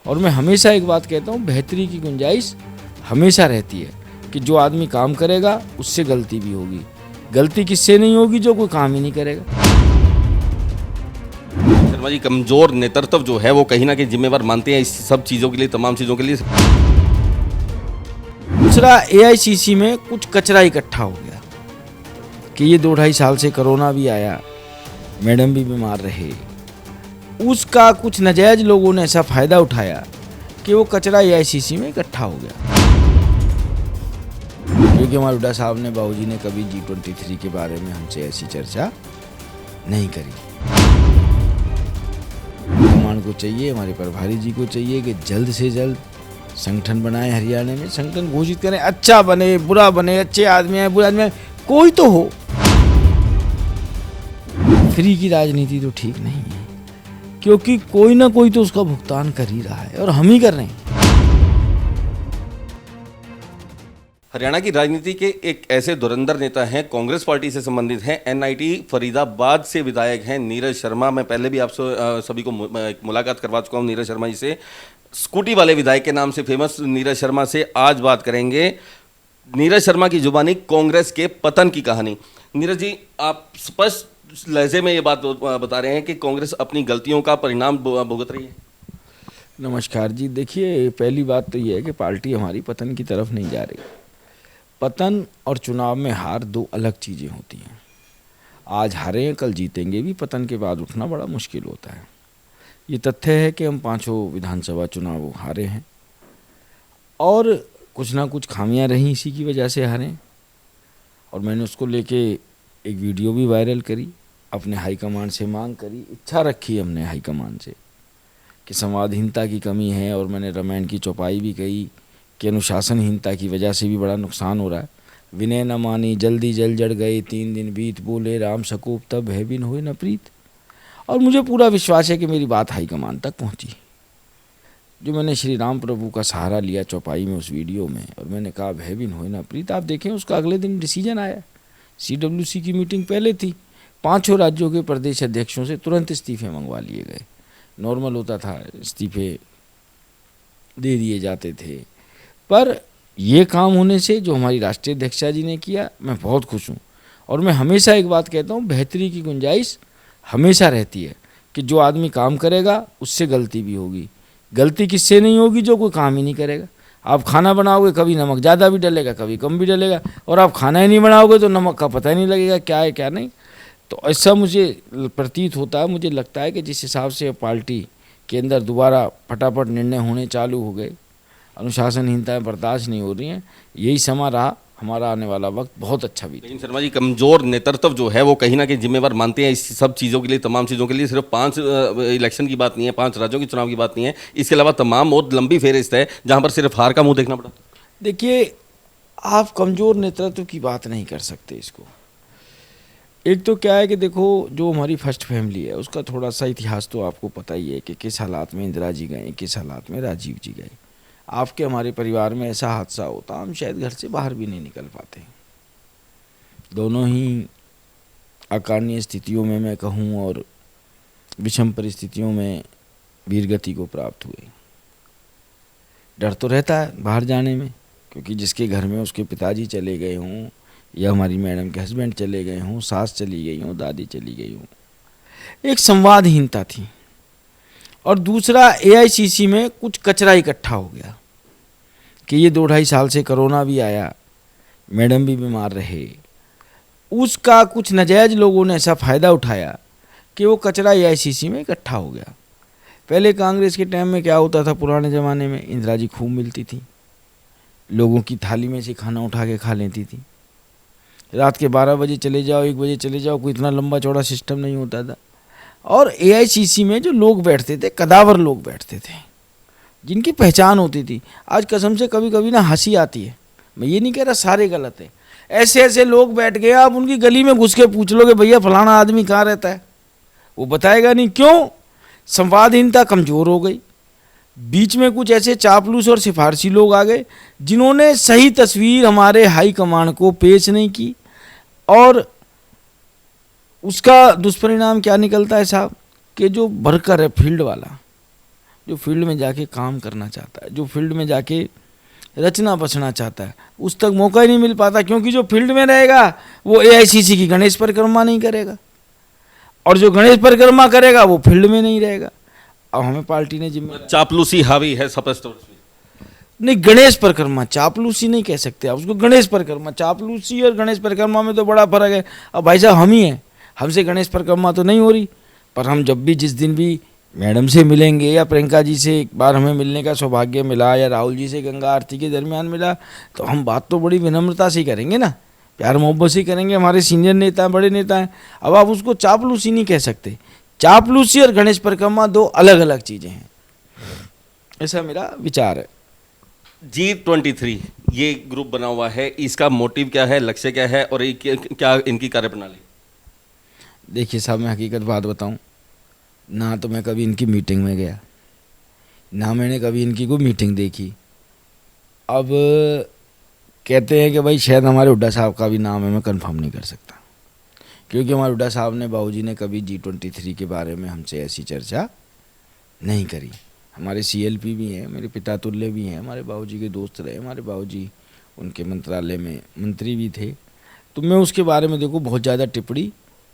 और मैं हमेशा एक बात कहता हूँ, बेहतरी की गुंजाइश हमेशा रहती है कि जो आदमी काम करेगा उससे गलती भी होगी। गलती किससे नहीं होगी? जो कोई काम ही नहीं करेगा। शर्मा जी, कमजोर नेतृत्व जो है वो कहीं ना कहीं जिम्मेवार मानते हैं इस सब चीज़ों के लिए, तमाम चीज़ों के लिए। दूसरा, एआईसीसी में कुछ कचरा इकट्ठा हो गया कि ये 2-2.5 साल से कोरोना भी आया, मैडम भी बीमार रहे, उसका कुछ नाजायज लोगों ने ऐसा फ़ायदा उठाया कि वो कचरा एआईसीसी में इकट्ठा हो गया। क्योंकि हमारे हुड्डा साहब ने, बाबूजी ने कभी G23 के बारे में हमसे ऐसी चर्चा नहीं करी। कमान को चाहिए, हमारे प्रभारी जी को चाहिए कि जल्द से जल्द संगठन बनाए, हरियाणा में संगठन घोषित करें। अच्छा बने, बुरा बने, अच्छे आदमी है, बुरे आदमी है, कोई तो हो। फ्री की राजनीति तो ठीक नहीं है, क्योंकि कोई ना कोई तो उसका भुगतान कर ही रहा है और हम ही कर रहे हैं। हरियाणा की राजनीति के एक ऐसे धुरंधर नेता हैं, कांग्रेस पार्टी से संबंधित हैं, एनआईटी फरीदाबाद से विधायक हैं नीरज शर्मा। मैं पहले भी आप सभी को मुलाकात करवा चुका हूं नीरज शर्मा जी से। स्कूटी वाले विधायक के नाम से फेमस नीरज शर्मा से आज बात करेंगे। नीरज शर्मा की जुबानी कांग्रेस के पतन की कहानी। नीरज जी, आप स्पष्ट लहजे में ये बात बता रहे हैं कि कांग्रेस अपनी गलतियों का परिणाम भुगत रही है। नमस्कार जी, देखिए, पहली बात तो ये है कि पार्टी हमारी पतन की तरफ नहीं जा रही। पतन और चुनाव में हार दो अलग चीज़ें होती हैं। आज हारे हैं, कल जीतेंगे भी। पतन के बाद उठना बड़ा मुश्किल होता है। ये तथ्य है कि हम 5 विधानसभा चुनाव हारे हैं और कुछ ना कुछ खामियां रहीं, इसी की वजह से हारे। और मैंने उसको लेके एक वीडियो भी वायरल करी, अपने हाईकमान से मांग करी, इच्छा रखी हमने हाईकमान से कि संवादहीनता की कमी है। और मैंने रामायण की चौपाई भी कही कि अनुशासनहीनता की वजह से भी बड़ा नुकसान हो रहा है। विनय न मानी, जल्दी जल जड़ गए, 3 दिन बीत, बोले राम सकूप तब है बिन होए न प्रीत। और मुझे पूरा विश्वास है कि मेरी बात हाईकमान तक पहुंची। जो मैंने श्री राम प्रभु का सहारा लिया चौपाई में, उस वीडियो में, और मैंने कहा भय बिन होए न प्रीत, आप देखें उसका अगले दिन डिसीजन आया। CWC की मीटिंग पहले थी, 5 राज्यों के प्रदेश अध्यक्षों से तुरंत इस्तीफे मंगवा लिए गए। नॉर्मल होता था, इस्तीफे दे दिए जाते थे। पर ये काम होने से जो हमारी राष्ट्रीय अध्यक्षा जी ने किया, मैं बहुत खुश हूँ। और मैं हमेशा एक बात कहता हूँ, बेहतरी की गुंजाइश हमेशा रहती है कि जो आदमी काम करेगा उससे गलती भी होगी। गलती किससे नहीं होगी? जो कोई काम ही नहीं करेगा। आप खाना बनाओगे, कभी नमक ज़्यादा भी डलेगा, कभी कम भी डलेगा, और आप खाना ही नहीं बनाओगे तो नमक का पता ही नहीं लगेगा क्या है क्या नहीं। तो ऐसा मुझे प्रतीत होता है, मुझे लगता है कि जिस हिसाब से पार्टी के अंदर दोबारा फटाफट निर्णय होने चालू हो गए, अनुशासनहीनताएं बर्दाश्त नहीं हो रही हैं, यही समा रहा। हमारा आने वाला वक्त बहुत अच्छा भी। लेकिन शर्मा जी, कमजोर नेतृत्व जो है वो कहीं ना कहीं जिम्मेवार मानते हैं इस सब चीज़ों के लिए, तमाम चीज़ों के लिए। सिर्फ 5 इलेक्शन की बात नहीं है, 5 राज्यों के चुनाव की बात नहीं है, इसके अलावा तमाम और लंबी फेहरिस्त है जहां पर सिर्फ हार का मुंह देखना पड़ा। देखिए, आप कमज़ोर नेतृत्व की बात नहीं कर सकते इसको। एक तो क्या है कि देखो, जो हमारी फर्स्ट फैमिली है उसका थोड़ा सा इतिहास तो आपको पता ही है कि किस हालात में इंदिरा जी गए, किस हालात में राजीव जी गए। आपके हमारे परिवार में ऐसा हादसा होता, हम शायद घर से बाहर भी नहीं निकल पाते। दोनों ही अकारणीय स्थितियों में, मैं कहूँ, और विषम परिस्थितियों में वीरगति को प्राप्त हुए। डर तो रहता है बाहर जाने में, क्योंकि जिसके घर में उसके पिताजी चले गए हों, या हमारी मैडम के हस्बैंड चले गए हों, सास चली गई हों, दादी चली गई हों, एक संवादहीनता थी। और दूसरा, एआईसीसी में कुछ कचरा इकट्ठा हो गया कि ये 2-2.5 साल से कोरोना भी आया, मैडम भी बीमार रहे, उसका कुछ नाजायज लोगों ने ऐसा फ़ायदा उठाया कि वो कचरा एआईसीसी में इकट्ठा हो गया। पहले कांग्रेस के टाइम में क्या होता था, पुराने ज़माने में इंदिरा जी खूब मिलती थी, लोगों की थाली में से खाना उठा के खा लेती थी। रात के 12 बजे चले जाओ, 1 बजे चले जाओ, कोई इतना लंबा चौड़ा सिस्टम नहीं होता था। और एआईसीसी में जो लोग बैठते थे, कदावर लोग बैठते थे, जिनकी पहचान होती थी। आज कसम से कभी कभी ना हंसी आती है। मैं ये नहीं कह रहा सारे गलत है, ऐसे ऐसे लोग बैठ गए, आप उनकी गली में घुस के पूछ लोगे भैया फलाना आदमी कहाँ रहता है, वो बताएगा नहीं। क्यों? संवादहीनता कमज़ोर हो गई। बीच में कुछ ऐसे चापलूस और सिफारसी लोग आ गए जिन्होंने सही तस्वीर हमारे हाई कमांड को पेश नहीं की, और उसका दुष्परिणाम क्या निकलता है साहब, कि जो वर्कर है फील्ड वाला, जो फील्ड में जाके काम करना चाहता है, जो फील्ड में जाके रचना बचना चाहता है, उस तक मौका ही नहीं मिल पाता, क्योंकि जो फील्ड में रहेगा वो एआईसीसी की गणेश परिक्रमा नहीं करेगा, और जो गणेश परिक्रमा करेगा वो फील्ड में नहीं रहेगा। अब हमें पार्टी ने जिम्मेदारी, चापलूसी हावी है स्पष्ट तौर से। नहीं, गणेश परिक्रमा, चापलूसी नहीं कह सकते आप उसको, गणेश परिक्रमा। चापलूसी और गणेश परिक्रमा में तो बड़ा फर्क है। अब भाई साहब हम ही हैं, हमसे गणेश परिक्रमा तो नहीं हो रही, पर हम जब भी जिस दिन भी मैडम से मिलेंगे या प्रियंका जी से एक बार हमें मिलने का सौभाग्य मिला, या राहुल जी से गंगा आरती के दरमियान मिला, तो हम बात तो बड़ी विनम्रता से ही करेंगे ना, प्यार मोहब्बत से करेंगे। हमारे सीनियर नेता हैं, बड़े नेता हैं। अब आप उसको चापलूसी नहीं कह सकते। चापलूसी और गणेश परिक्रमा दो अलग अलग चीज़ें हैं, ऐसा मेरा विचार है। G23 ये ग्रुप बना हुआ है, इसका मोटिव क्या है, लक्ष्य क्या है, और क्या इनकी कार्यप्रणाली? देखिए साहब, मैं हकीकत बात बताऊं, ना तो मैं कभी इनकी मीटिंग में गया, ना मैंने कभी इनकी कोई मीटिंग देखी। अब कहते हैं कि भाई शायद हमारे हुड्डा साहब का भी नाम है, मैं कंफर्म नहीं कर सकता, क्योंकि हमारे हुड्डा साहब ने, बाबूजी ने कभी G23 के बारे में हमसे ऐसी चर्चा नहीं करी। हमारे CLP भी हैं, मेरे पिता तुल्य भी हैं, हमारे बाबूजी के दोस्त रहे, हमारे बाबूजी उनके मंत्रालय में मंत्री भी थे, तो मैं उसके बारे में देखो बहुत ज़्यादा टिप्पणी।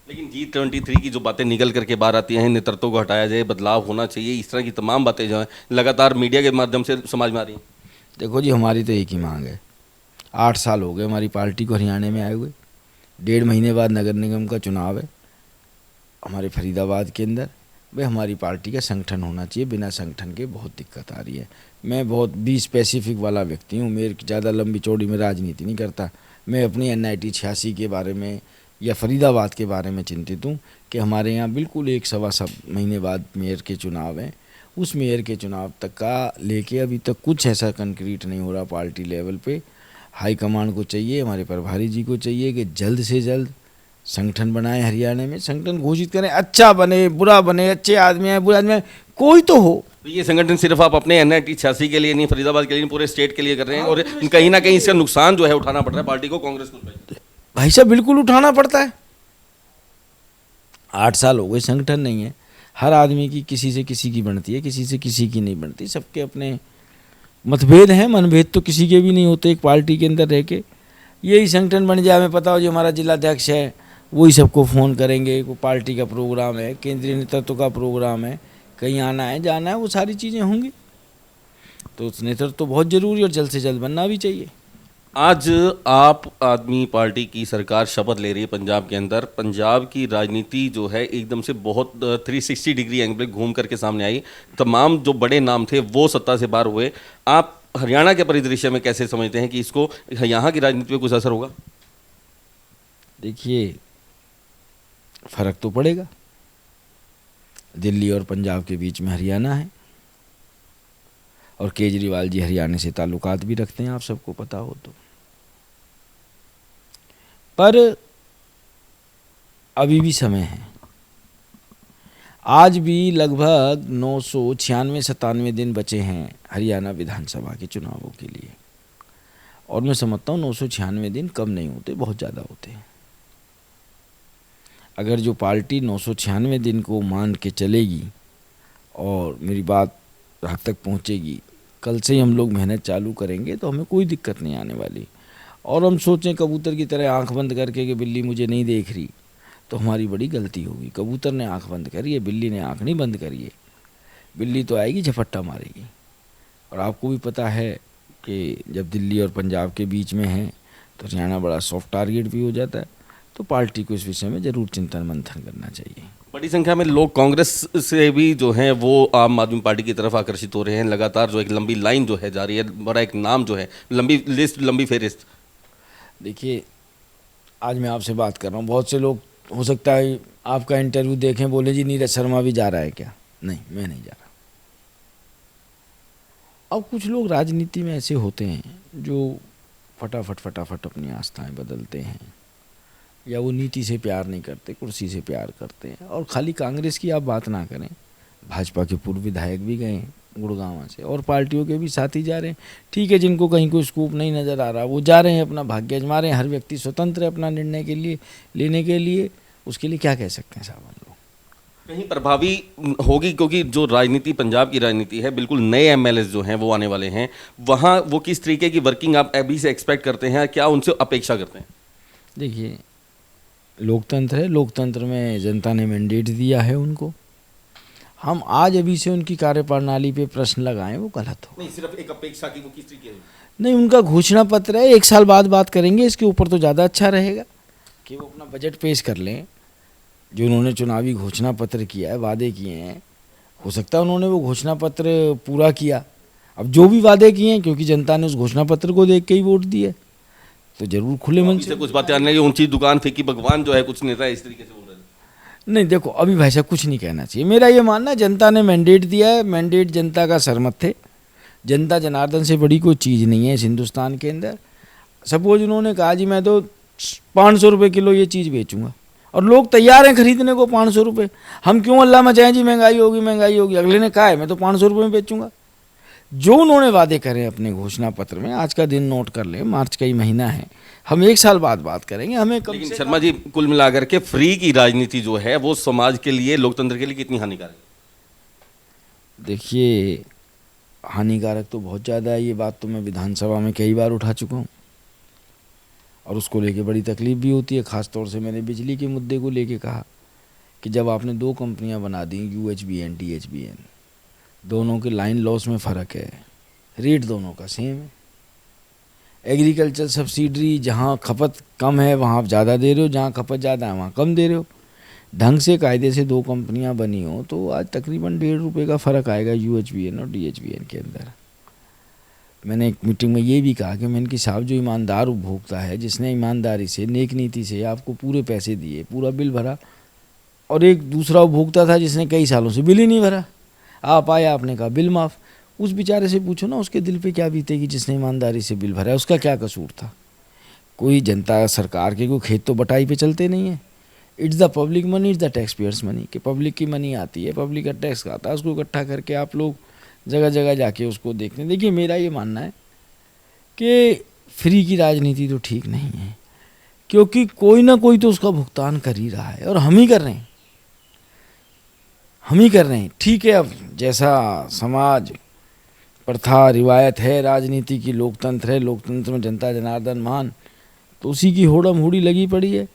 लेकिन G23 की जो बातें निकल करके बाहर आती हैं, नेतृत्व को हटाया जाए, बदलाव होना चाहिए, इस तरह की तमाम बातें जो हैं लगातार मीडिया के माध्यम से समाज में आ रही हैं। देखो जी, हमारी तो एक ही मांग है। 8 साल हो गए हमारी पार्टी को हरियाणा में आए हुए, 1.5 महीने बाद नगर निगम का चुनाव है हमारे फरीदाबाद के अंदर। भाई हमारी पार्टी का संगठन होना चाहिए, बिना संगठन के बहुत दिक्कत आ रही है। मैं बहुत भी स्पेसिफिक वाला व्यक्ति हूँ, मेरे ज़्यादा लंबी चौड़ी में राजनीति नहीं करता। मैं अपनी NIT 86 के बारे में या फरीदाबाद के बारे में चिंतित हूँ कि हमारे यहाँ बिल्कुल 1 सवा महीने बाद मेयर के चुनाव हैं। उस मेयर के चुनाव तक का लेके अभी तक कुछ ऐसा कंक्रीट नहीं हो रहा पार्टी लेवल पे। हाईकमान को चाहिए, हमारे प्रभारी जी को चाहिए कि जल्द से जल्द संगठन बनाए, हरियाणा में संगठन घोषित करें। अच्छा बने बुरा बने, अच्छे आदमी है बुरे आदमी है, कोई तो हो। तो ये संगठन सिर्फ आप अपने NIT 86 के लिए नहीं, फरीदाबाद के लिए नहीं, पूरे स्टेट के लिए कर रहे हैं, और कहीं ना कहीं इसका नुकसान जो है उठाना पड़ रहा है पार्टी को, कांग्रेस को। भाई साहब बिल्कुल उठाना पड़ता है। 8 साल हो गए, संगठन नहीं है। हर आदमी की किसी से किसी की बनती है, किसी से किसी की नहीं बनती। सबके अपने मतभेद हैं, मनभेद तो किसी के भी नहीं होते एक पार्टी के अंदर रह के। यही संगठन बन जाए, हमें पता हो जो हमारा जिलाध्यक्ष है वही सबको फ़ोन करेंगे, वो पार्टी का प्रोग्राम है, केंद्रीय नेतृत्व का प्रोग्राम है, कहीं आना है जाना है, वो सारी चीज़ें होंगी। तो उस नेतृत्व तो बहुत ज़रूरी और जल्द से जल्द बनना भी चाहिए। आज आप आदमी पार्टी की सरकार शपथ ले रही है पंजाब के अंदर। पंजाब की राजनीति जो है एकदम से बहुत 360 डिग्री एंगल घूम करके सामने आई। तमाम जो बड़े नाम थे वो सत्ता से बाहर हुए। आप हरियाणा के परिदृश्य में कैसे समझते हैं कि इसको यहाँ की राजनीति पे कुछ असर होगा? देखिए, फ़र्क तो पड़ेगा। दिल्ली और पंजाब के बीच में हरियाणा है, और केजरीवाल जी हरियाणा से ताल्लुकात भी रखते हैं, आप सबको पता हो तो। पर अभी भी समय है। आज भी लगभग 996-97 दिन बचे हैं हरियाणा विधानसभा के चुनावों के लिए, और मैं समझता हूँ 996 दिन कम नहीं होते, बहुत ज़्यादा होते हैं। अगर जो पार्टी 996 दिन को मान के चलेगी और मेरी बात हद तक पहुँचेगी, कल से ही हम लोग मेहनत चालू करेंगे तो हमें कोई दिक्कत नहीं आने वाली। और हम सोचें कबूतर की तरह आंख बंद करके कि बिल्ली मुझे नहीं देख रही, तो हमारी बड़ी गलती होगी। कबूतर ने आंख बंद करी है, बिल्ली ने आंख नहीं बंद करी है। बिल्ली तो आएगी, झपट्टा मारेगी। और आपको भी पता है कि जब दिल्ली और पंजाब के बीच में है तो हरियाणा बड़ा सॉफ्ट टारगेट भी हो जाता है। तो पार्टी को इस विषय में ज़रूर चिंतन मंथन करना चाहिए। बड़ी संख्या में लोग कांग्रेस से भी जो हैं वो आम आदमी पार्टी की तरफ आकर्षित हो रहे हैं। लगातार जो एक लंबी लाइन जो है जा रही है, बड़ा एक नाम जो है, लंबी लिस्ट, लंबी फहरिस्त। देखिए, आज मैं आपसे बात कर रहा हूँ, बहुत से लोग हो सकता है आपका इंटरव्यू देखें, बोले जी नीरज शर्मा भी जा रहा है क्या? नहीं, मैं नहीं जा रहा। अब कुछ लोग राजनीति में ऐसे होते हैं जो फटाफट अपनी आस्थाएं बदलते हैं, या वो नीति से प्यार नहीं करते, कुर्सी से प्यार करते हैं। और खाली कांग्रेस की आप बात ना करें, भाजपा के पूर्व विधायक भी गए गुड़गांव से, और पार्टियों के भी साथी जा रहे हैं। ठीक है, जिनको कहीं कोई स्कूप नहीं नज़र आ रहा वो जा रहे हैं, अपना भाग्य आजमा रहे हैं। हर व्यक्ति स्वतंत्र है अपना निर्णय के लिए लेने के लिए, उसके लिए क्या कह सकते हैं साहब हम लोग। कहीं प्रभावी होगी, क्योंकि जो राजनीति पंजाब की राजनीति है, बिल्कुल नए एमएलए जो हैं वो आने वाले हैं, वहाँ वो किस तरीके की वर्किंग आप अभी से एक्सपेक्ट करते हैं, क्या उनसे अपेक्षा करते हैं? देखिए, लोकतंत्र है, लोकतंत्र में जनता ने मैंडेट दिया है उनको। हम आज अभी से उनकी कार्यप्रणाली पे प्रश्न लगाएं वो गलत हो। नहीं, सिर्फ एक अपेक्षा की वो किस तरीके है? नहीं, उनका घोषणा पत्र है, 1 साल बाद बात करेंगे इसके ऊपर तो ज़्यादा अच्छा रहेगा कि वो अपना बजट पेश कर लें। जो उन्होंने चुनावी घोषणा पत्र किया है, वादे किए हैं, हो सकता है उन्होंने वो घोषणा पत्र पूरा किया। अब जो भी वादे किए हैं, क्योंकि जनता ने उस घोषणा पत्र को देख के ही वोट दिए, तो जरूर खुले मन से कुछ बातें आने लगी, ऊंची दुकान फेंकी भगवान जो है, कुछ नेता इस तरीके से बोल रहे हैं। नहीं, देखो अभी भाई साहब कुछ नहीं कहना चाहिए। मेरा ये मानना है जनता ने मैंडेट दिया है, मैंडेट जनता का सरमत थे। जनता जनार्दन से बड़ी कोई चीज़ नहीं है इस हिंदुस्तान के अंदर। सपोज उन्होंने कहा जी मैं तो 500 रुपये किलो ये चीज़ बेचूंगा, और लोग तैयार हैं खरीदने को 500 रुपये। हम क्यों अल्लाह मचाएं जी महंगाई होगी महंगाई होगी, अगले ने कहा है मैं तो 500 रुपये में बेचूंगा। जो उन्होंने वादे करे अपने घोषणा पत्र में, आज का दिन नोट कर लें, मार्च का ही महीना है, हम 1 साल बाद बात करेंगे। हमें कम लेकिन से शर्मा जी, कुल मिलाकर के फ्री की राजनीति जो है वो समाज के लिए, लोकतंत्र के लिए कितनी हानिकारक है? देखिए, हानिकारक तो बहुत ज़्यादा है। ये बात तो मैं विधानसभा में कई बार उठा चुका हूँ और उसको लेके बड़ी तकलीफ भी होती है। ख़ास तौर से मैंने बिजली के मुद्दे को लेके कहा कि जब आपने 2 कंपनियां बना दी, UHBN THBN, दोनों के लाइन लॉस में फ़र्क है, रेट दोनों का सेम है। एग्रीकल्चर सब्सिडी जहाँ खपत कम है वहाँ आप ज़्यादा दे रहे हो, जहाँ खपत ज़्यादा है वहाँ कम दे रहे हो। ढंग से कायदे से 2 कंपनियां बनी हो तो आज तकरीबन 1.5 रुपये का फ़र्क आएगा UHBN और DHBN के अंदर। मैंने एक मीटिंग में ये भी कहा कि मैंने कि साहब, जो ईमानदार उपभोक्ता है, जिसने ईमानदारी से, नेक नीति से आपको पूरे पैसे दिए, पूरा बिल भरा, और एक दूसरा उपभोक्ता था जिसने कई सालों से बिल ही नहीं भरा, आप आया आपने कहा बिल माफ़, उस बेचारे से पूछो ना उसके दिल पे क्या बीतेगी जिसने ईमानदारी से बिल भरा है, उसका क्या कसूर था? कोई जनता सरकार के कोई खेत तो बटाई पे चलते नहीं है। It's the public money, it's the tax payers money, कि पब्लिक की मनी आती है, पब्लिक का टैक्स आता है, उसको इकट्ठा करके आप लोग जगह जगह जाके उसको देखते हैं। देखिए, मेरा ये मानना है कि फ्री की राजनीति तो ठीक नहीं है, क्योंकि कोई ना कोई तो उसका भुगतान कर ही रहा है और हम ही कर रहे हैं, हम ही कर रहे हैं। ठीक है, अब जैसा समाज प्रथा रिवायत है राजनीति की, लोकतंत्र है, लोकतंत्र में जनता जनार्दन मान, तो उसी की होड़म होड़ी लगी पड़ी है।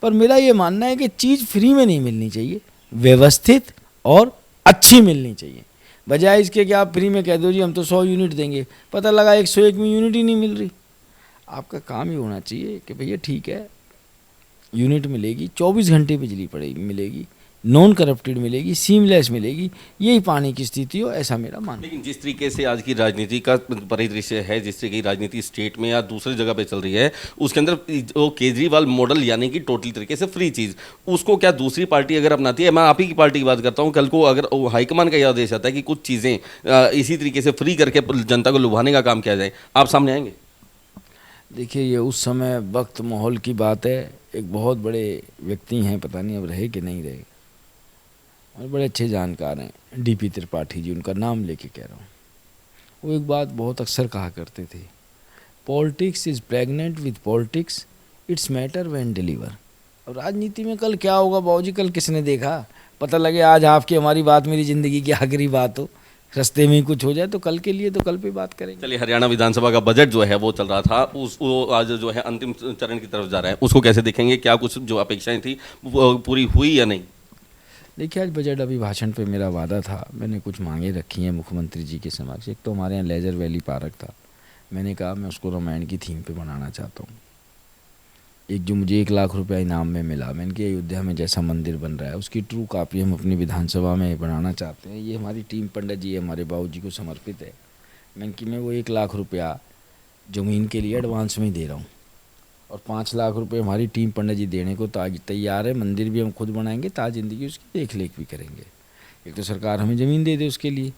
पर मेरा ये मानना है कि चीज़ फ्री में नहीं मिलनी चाहिए, व्यवस्थित और अच्छी मिलनी चाहिए। बजाय इसके कि आप फ्री में कह दो जी हम तो 100 यूनिट देंगे, पता लगा 101 में यूनिट ही नहीं मिल रही। आपका काम ही होना चाहिए कि भैया ठीक है, यूनिट मिलेगी, 24 घंटे बिजली पड़ेगी, मिलेगी, नॉन करप्टेड मिलेगी, सीमलेस मिलेगी, यही पानी की स्थिति हो, ऐसा मेरा मानना है। लेकिन जिस तरीके से आज की राजनीति का परिदृश्य है, जिस तरीके की राजनीति स्टेट में या दूसरी जगह पे चल रही है, उसके अंदर जो केजरीवाल मॉडल यानी कि टोटल तरीके से फ्री चीज़, उसको क्या दूसरी पार्टी अगर अपनाती है, मैं आप ही की पार्टी की बात करता हूँ, कल को अगर हाईकमान का यह आदेश आता है कि कुछ चीज़ें इसी तरीके से फ्री करके जनता को लुभाने का काम किया जाए, आप सामने आएंगे? देखिए, ये उस समय वक्त माहौल की बात है। एक बहुत बड़े व्यक्ति हैं, पता नहीं अब रहे कि नहीं रहे, और बड़े अच्छे जानकार हैं, DP त्रिपाठी जी, उनका नाम लेके कह रहा हूँ। वो एक बात बहुत अक्सर कहा करते थे, politics is pregnant with politics, it's matter when deliver. और राजनीति में कल क्या होगा बाबूजी, कल किसने देखा? पता लगे आज आपकी हमारी बात मेरी ज़िंदगी की आखिरी बात हो, रास्ते में ही कुछ हो जाए, तो कल के लिए तो कल पे बात करेंगे। चलिए, हरियाणा विधानसभा का बजट जो है वो चल रहा था, वो आज जो है अंतिम चरण की तरफ जा रहा है, उसको कैसे देखेंगे? क्या कुछ जो अपेक्षाएं थी वो पूरी हुई या नहीं? देखिए, आज बजट अभिभाषण पे मेरा वादा था, मैंने कुछ मांगे रखी हैं मुख्यमंत्री जी के समक्ष। एक तो हमारे यहाँ लेजर वैली पार्क था, मैंने कहा मैं उसको रामायण की थीम पे बनाना चाहता हूँ। एक जो मुझे 1 लाख रुपया इनाम में मिला, मैंने कि अयोध्या में जैसा मंदिर बन रहा है उसकी ट्रू कॉपी हम अपनी विधानसभा में बनाना चाहते हैं। ये हमारी टीम पंडित जी हमारे बाबू जी को समर्पित है। मैंने कि मैं वो 1 लाख रुपया ज़मीन के लिए एडवांस में ही दे रहा हूँ, और 5 लाख रुपए हमारी टीम पंडित जी देने को तैयार है। मंदिर भी हम खुद बनाएंगे, ज़िंदगी उसकी देख रेख भी करेंगे। एक तो सरकार हमें ज़मीन दे दे उसके लिए,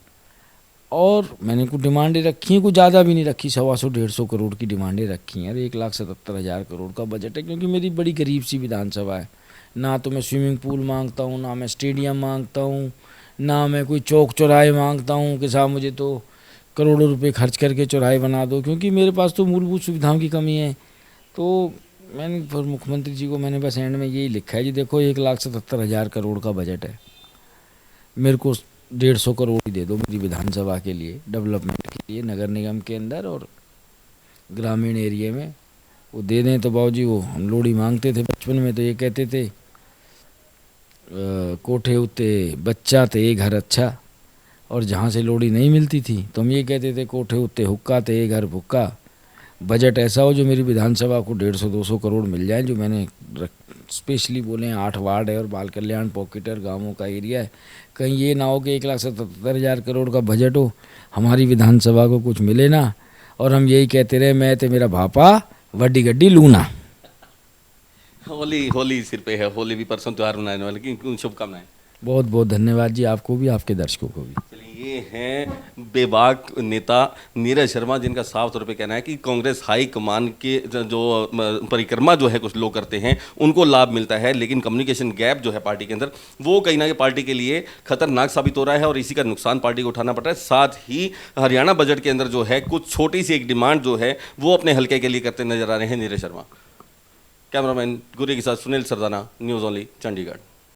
और मैंने कुछ डिमांडें रखी हैं, कुछ ज़्यादा भी नहीं रखी, 125-150 करोड़ की डिमांडें रखी हैं। 1,77,000 करोड़ का बजट है, क्योंकि मेरी बड़ी गरीब सी विधानसभा है। ना तो मैं स्विमिंग पूल मांगता हूँ, ना मैं स्टेडियम मांगता हूँ, ना मैं कोई चौक चौराहे मांगता हूँ कि साहब मुझे तो करोड़ों रुपये खर्च करके चौराहे बना दो, क्योंकि मेरे पास तो मूलभूत सुविधाओं की कमी है। तो मैंने फिर मुख्यमंत्री जी को मैंने बस एंड में यही लिखा है जी, देखो 1,77,000 करोड़ का बजट है, मेरे को 150 करोड़ ही दे दो मेरी विधानसभा के लिए, डेवलपमेंट के लिए, नगर निगम के अंदर और ग्रामीण एरिया में वो दे दें। तो बाबूजी वो हम लोड़ी मांगते थे बचपन में, तो ये कहते थे कोठे उत्ते बच्चा ते ये घर अच्छा, और जहाँ से लोड़ी नहीं मिलती थी तो हम ये कहते थे कोठे उत्ते हुक्का ते ये घर भुक्का। बजट ऐसा हो जो मेरी विधानसभा को 150-200 करोड़ मिल जाए, जो मैंने स्पेशली बोले हैं 8 वार्ड है और बाल कल्याण पॉकेटर गांवों का एरिया है। कहीं ये ना हो कि 1,77,000 करोड़ का बजट हो, हमारी विधानसभा को कुछ मिले ना, और हम यही कहते रहे मैं तो मेरा भापा वड्डी गड्डी लूना। होली होली सिर पे है, होली भी परसों त्यौहार मनाने वाले की शुभकामनाएं। बहुत बहुत धन्यवाद जी, आपको भी, आपके दर्शकों को भी। चलिए, ये हैं बेबाक नेता नीरज शर्मा, जिनका साफ तौर पे कहना है कि कांग्रेस हाई कमान के जो परिक्रमा जो है कुछ लोग करते हैं उनको लाभ मिलता है, लेकिन कम्युनिकेशन गैप जो है पार्टी के अंदर वो कहीं ना कहीं पार्टी के लिए खतरनाक साबित हो रहा है और इसी का नुकसान पार्टी को उठाना पड़ रहा है। साथ ही हरियाणा बजट के अंदर जो है कुछ छोटी सी एक डिमांड जो है वो अपने हल्के के लिए करते नजर आ रहे हैं नीरज शर्मा। कैमरामैन गुरी के साथ सुनील सरदाना, न्यूज़ ओनली, चंडीगढ़।